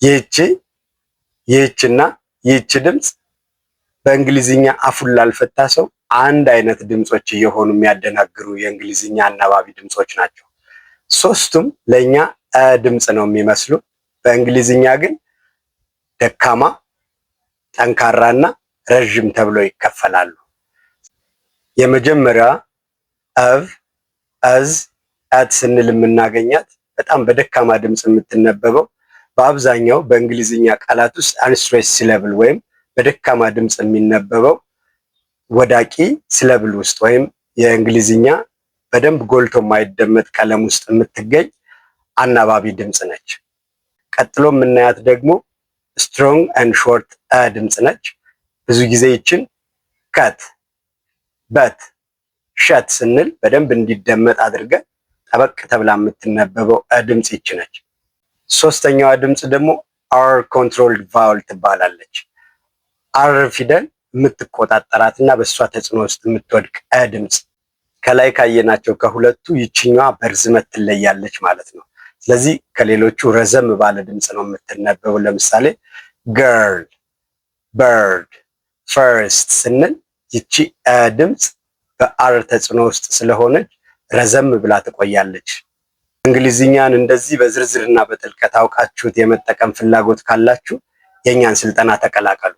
ይህችና ይህች ድምፅ በእንግሊዝኛ አፉን ላልፈታ ሰው አንድ አይነት ድምጾች እየሆኑ የሚያደናግሩ የእንግሊዝኛ አናባቢ ድምጾች ናቸው። ሶስቱም ለኛ ድምጽ ነው የሚመስሉ። በእንግሊዝኛ ግን ደካማ፣ ጠንካራና ረጅም ተብለው ይከፈላሉ። የመጀመሪያዋ እቭ፣ እዝ፣ እት ስንል የምናገኛት በጣም በደካማ ድምጽ የምትነበበው በአብዛኛው በእንግሊዝኛ ቃላት ውስጥ አንስትሬስ ሲለብል ወይም በደካማ ድምጽ የሚነበበው ወዳቂ ሲለብል ውስጥ ወይም የእንግሊዝኛ በደንብ ጎልቶ የማይደመጥ ቀለም ውስጥ የምትገኝ አናባቢ ድምጽ ነች። ቀጥሎ የምናያት ደግሞ ስትሮንግ ኤንድ ሾርት ድምጽ ነች። ብዙ ጊዜ ይችን ከት፣ በት፣ ሸት ስንል በደንብ እንዲደመጥ አድርገን ጠበቅ ተብላ የምትነበበው ድምጽ ይች ነች። ሶስተኛዋ ድምጽ ደግሞ አር ኮንትሮልድ ቫውል ትባላለች። አር ፊደል የምትቆጣጠራት እና በእሷ ተጽዕኖ ውስጥ የምትወድቅ ድምጽ። ከላይ ካየናቸው ከሁለቱ ይችኛዋ በርዝመት ትለያለች ማለት ነው። ስለዚህ ከሌሎቹ ረዘም ባለ ድምጽ ነው የምትነበበው። ለምሳሌ ገርል፣ በርድ፣ ፈርስት ስንል ይቺ ድምጽ በአር ተጽዕኖ ውስጥ ስለሆነች ረዘም ብላ ትቆያለች። እንግሊዝኛን እንደዚህ በዝርዝርና በጥልቀት አውቃችሁት የመጠቀም ፍላጎት ካላችሁ የእኛን ስልጠና ተቀላቀሉ።